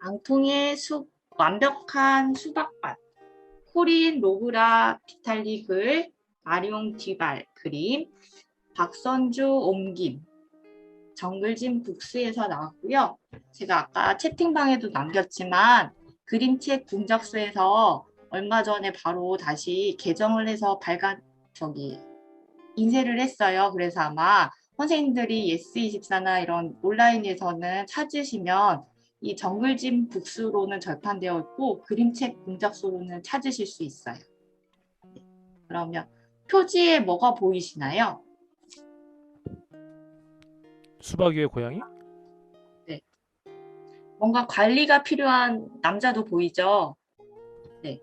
앙통의 완벽한 수박밭. 코린 로브라 비탈릭을 마룡 뒤발 그림. 박선주 옮김. 정글짐 북스에서 나왔고요. 제가 아까 채팅방에도 남겼지만 그림책 공작소에서 얼마 전에 바로 다시 개정을 해서 인쇄를 했어요. 그래서 아마 선생님들이 예스24나 이런 온라인에서는 찾으시면 이 정글짐 북스로는 절판되어 있고 그림책 공작소로는 찾으실 수 있어요. 그러면 표지에 뭐가 보이시나요? 수박 위에 고양이? 네. 뭔가 관리가 필요한 남자도 보이죠? 네.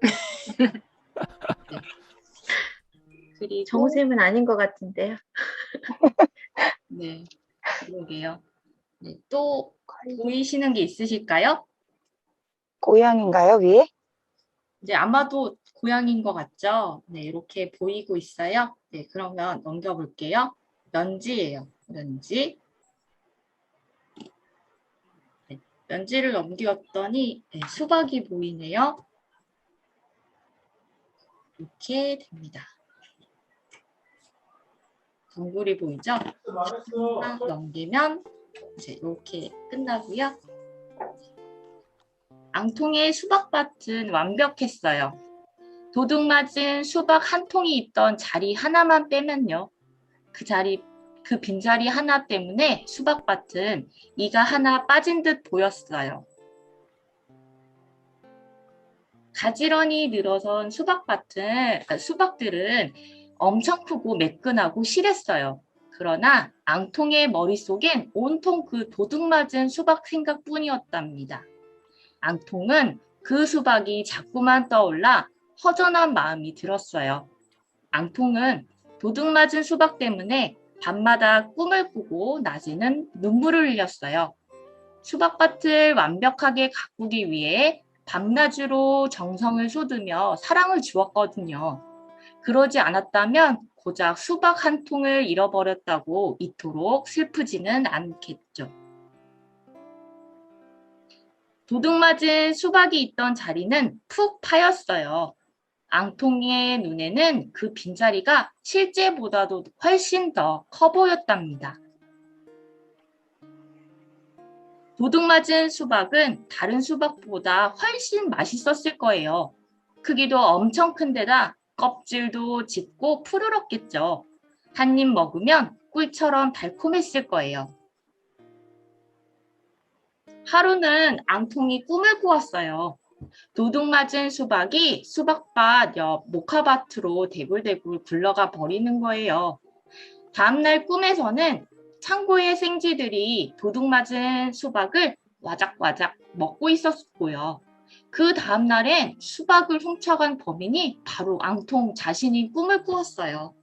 네. 그리고 정샘은 아닌 것 같은데요. 네, 그러게요. 네, 또 보이시는 게 있으실까요? 고양인가요, 위에? 이제 아마도 고양이인 것 같죠? 네, 이렇게 보이고 있어요. 네, 그러면 넘겨볼게요. 런지예요. 런지. 네, 런지를 넘겼더니 네, 수박이 보이네요. 이렇게 됩니다. 덩굴이 보이죠? 딱 넘기면 이제 이렇게 끝나고요. 앙통의 수박밭은 완벽했어요. 도둑 맞은 수박 한 통이 있던 자리 하나만 빼면요. 그 빈자리 하나 때문에 수박밭은 이가 하나 빠진 듯 보였어요. 가지런히 늘어선 수박들은 엄청 크고 매끈하고 실했어요. 그러나 앙통의 머릿속엔 온통 그 도둑 맞은 수박 생각뿐이었답니다. 앙통은 그 수박이 자꾸만 떠올라 허전한 마음이 들었어요. 앙통은 도둑 맞은 수박 때문에 밤마다 꿈을 꾸고 낮에는 눈물을 흘렸어요. 수박밭을 완벽하게 가꾸기 위해 밤낮으로 정성을 쏟으며 사랑을 주었거든요. 그러지 않았다면 고작 수박 한 통을 잃어버렸다고 이토록 슬프지는 않겠죠. 도둑 맞은 수박이 있던 자리는 푹 파였어요. 앙통의 눈에는 그 빈자리가 실제보다도 훨씬 더 커 보였답니다. 도둑 맞은 수박은 다른 수박보다 훨씬 맛있었을 거예요. 크기도 엄청 큰 데다 껍질도 짙고 푸르렀겠죠. 한 입 먹으면 꿀처럼 달콤했을 거예요. 하루는 앙통이 꿈을 꾸었어요. 도둑 맞은 수박이 수박밭 옆 모카밭으로 대굴대굴 굴러가 버리는 거예요. 다음날 꿈에서는 창고의 생쥐들이 도둑 맞은 수박을 와작와작 먹고 있었고요. 그 다음날엔 수박을 훔쳐간 범인이 바로 앙통 자신이 꿈을 꾸었어요.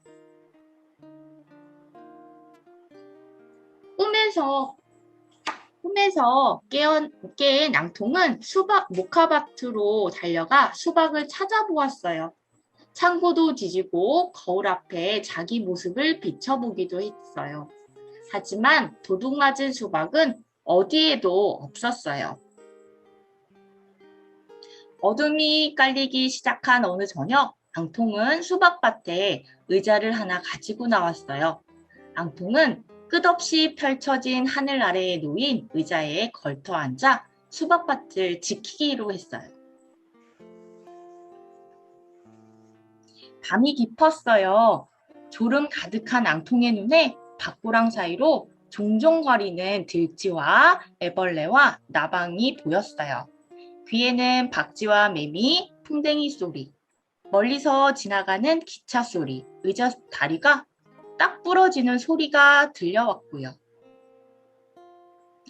꿈에서 깬 앙통은 모카밭으로 달려가 수박을 찾아보았어요. 창고도 뒤지고 거울 앞에 자기 모습을 비춰보기도 했어요. 하지만 도둑 맞은 수박은 어디에도 없었어요. 어둠이 깔리기 시작한 어느 저녁, 앙통은 수박밭에 의자를 하나 가지고 나왔어요. 앙통은 끝없이 펼쳐진 하늘 아래에 놓인 의자에 걸터 앉아 수박밭을 지키기로 했어요. 밤이 깊었어요. 졸음 가득한 앙통의 눈에 밭고랑 사이로 종종 거리는 들쥐와 애벌레와 나방이 보였어요. 귀에는 박쥐와 매미, 풍뎅이 소리, 멀리서 지나가는 기차 소리, 의자 다리가 딱 부러지는 소리가 들려왔고요.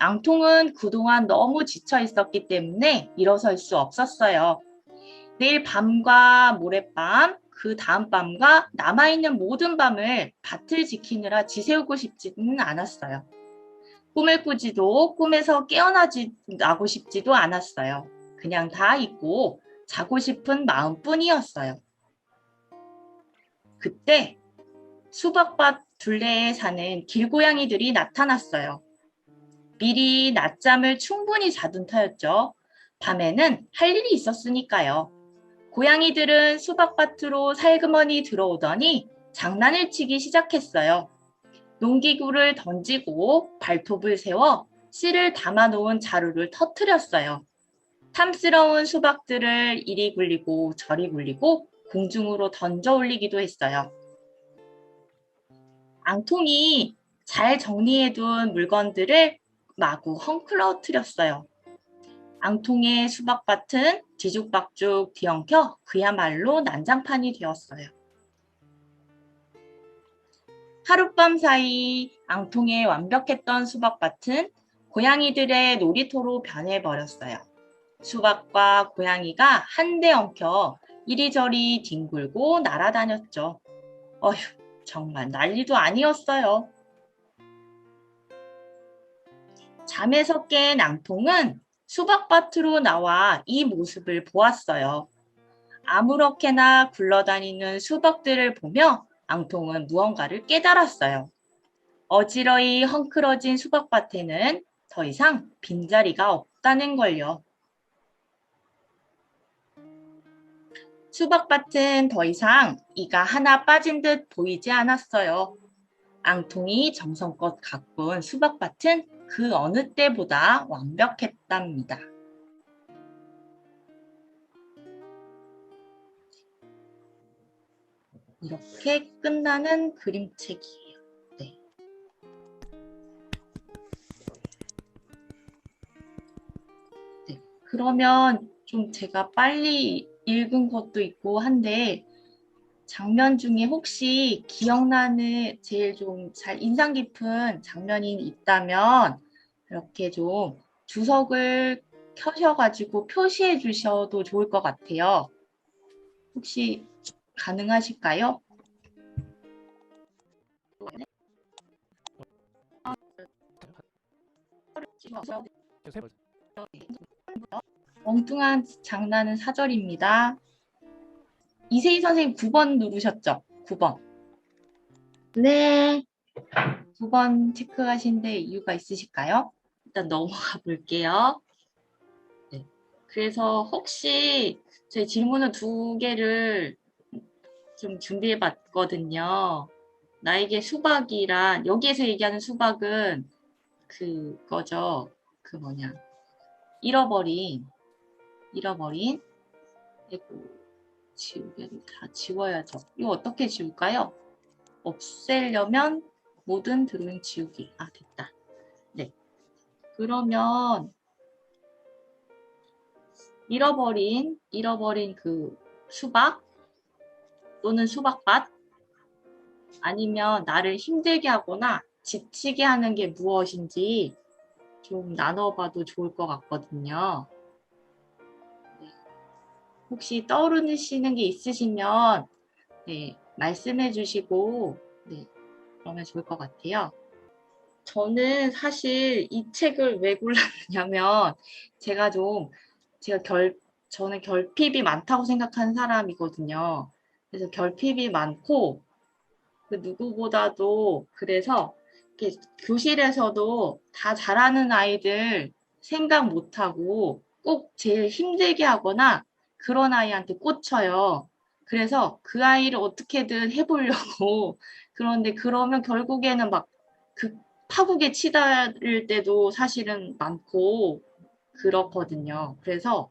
앙통은 그동안 너무 지쳐 있었기 때문에 일어설 수 없었어요. 내일 밤과 모레밤, 그 다음 밤과 남아있는 모든 밤을 밭을 지키느라 지새우고 싶지는 않았어요. 꿈을 꾸지도 꿈에서 깨어나고 싶지도 않았어요. 그냥 다 잊고 자고 싶은 마음뿐이었어요. 그때 수박밭 둘레에 사는 길고양이들이 나타났어요. 미리 낮잠을 충분히 자둔 터였죠. 밤에는 할 일이 있었으니까요. 고양이들은 수박밭으로 살그머니 들어오더니 장난을 치기 시작했어요. 농기구를 던지고 발톱을 세워 씨를 담아놓은 자루를 터뜨렸어요. 탐스러운 수박들을 이리 굴리고 저리 굴리고 공중으로 던져 올리기도 했어요. 앙통이 잘 정리해둔 물건들을 마구 헝클어뜨렸어요. 앙통의 수박밭은 뒤죽박죽 뒤엉켜 그야말로 난장판이 되었어요. 하룻밤 사이 앙통의 완벽했던 수박밭은 고양이들의 놀이터로 변해버렸어요. 수박과 고양이가 한데 엉켜 이리저리 뒹굴고 날아다녔죠. 어휴, 정말 난리도 아니었어요. 잠에서 깬 앙통은 수박밭으로 나와 이 모습을 보았어요. 아무렇게나 굴러다니는 수박들을 보며 앙통은 무언가를 깨달았어요. 어지러이 헝클어진 수박밭에는 더 이상 빈자리가 없다는 걸요. 수박밭은 더 이상 이가 하나 빠진 듯 보이지 않았어요. 앙통이 정성껏 가꾼 수박밭은 그 어느 때보다 완벽했답니다. 이렇게 끝나는 그림책이에요. 네. 네. 그러면 좀 제가 빨리 읽은 것도 있고 한데 장면 중에 혹시 기억나는 제일 좀 잘 인상 깊은 장면이 있다면 이렇게 좀 주석을 켜셔가지고 표시해 주셔도 좋을 것 같아요. 혹시 가능하실까요? 엉뚱한 장난은 사절입니다. 이세희 선생님 9번 누르셨죠? 9번. 네. 9번 체크하신데 이유가 있으실까요? 일단 넘어가 볼게요. 네. 그래서 혹시 저희 질문은 2개를 좀 준비해 봤거든요. 나에게 수박이란, 여기에서 얘기하는 수박은 그거죠. 그 뭐냐. 잃어버린, 아이고, 지우개를 다 지워야죠. 이거 어떻게 지울까요? 없애려면 모든 드로잉 지우기. 아, 됐다. 네. 그러면 잃어버린 그 수박 또는 수박밭 아니면 나를 힘들게 하거나 지치게 하는 게 무엇인지 좀 나눠봐도 좋을 것 같거든요. 네. 혹시 떠오르시는 게 있으시면 네, 말씀해 주시고 네, 그러면 좋을 것 같아요. 저는 사실 이 책을 왜 골랐냐면 저는 결핍이 많다고 생각하는 사람이거든요. 그래서 결핍이 많고 그 누구보다도 그래서 이렇게 교실에서도 다 잘하는 아이들 생각 못하고 꼭 제일 힘들게 하거나 그런 아이한테 꽂혀요. 그래서 그 아이를 어떻게든 해보려고 그런데 그러면 결국에는 막 그 파국에 치달을 때도 사실은 많고 그렇거든요. 그래서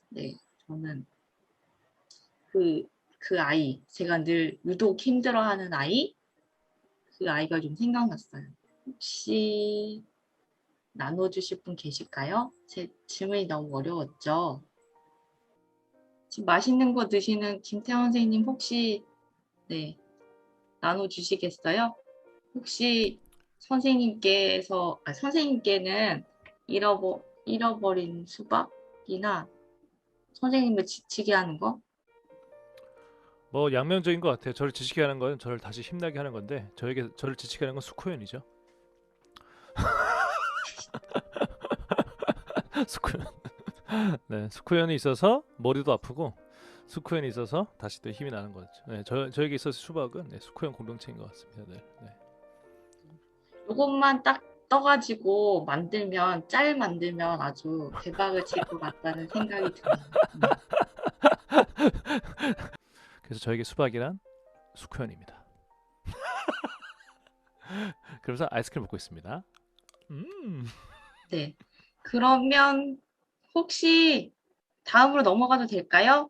네, 저는 그 아이, 제가 늘 유독 힘들어하는 아이, 그 아이가 좀 생각났어요. 혹시 나눠주실 분 계실까요? 제 질문이 너무 어려웠죠? 지금 맛있는 거 드시는 김태원 선생님 혹시 네, 나눠주시겠어요? 혹시 선생님께는 잃어버린 수박이나 선생님을 지치게 하는 거? 뭐 양면적인 것 같아요. 저를 지치게 하는 건 저를 다시 힘나게 하는 건데 저를 지치게 하는 건 수코연이죠. 수코연. 네, 수코연이 있어서 머리도 아프고 수코연이 있어서 다시 또 힘이 나는 거죠. 네, 저에게 있어서 수박은 네, 수코연 공동체인 것 같습니다. 네, 네. 요것만 딱 떠가지고 만들면 짤 만들면 아주 대박을 칠 것 같다는 생각이 듭니다. 그래서 저에게 수박이란 수쿠현입니다. 그래서 아이스크림 먹고 있습니다. 네. 그러면 혹시 다음으로 넘어가도 될까요?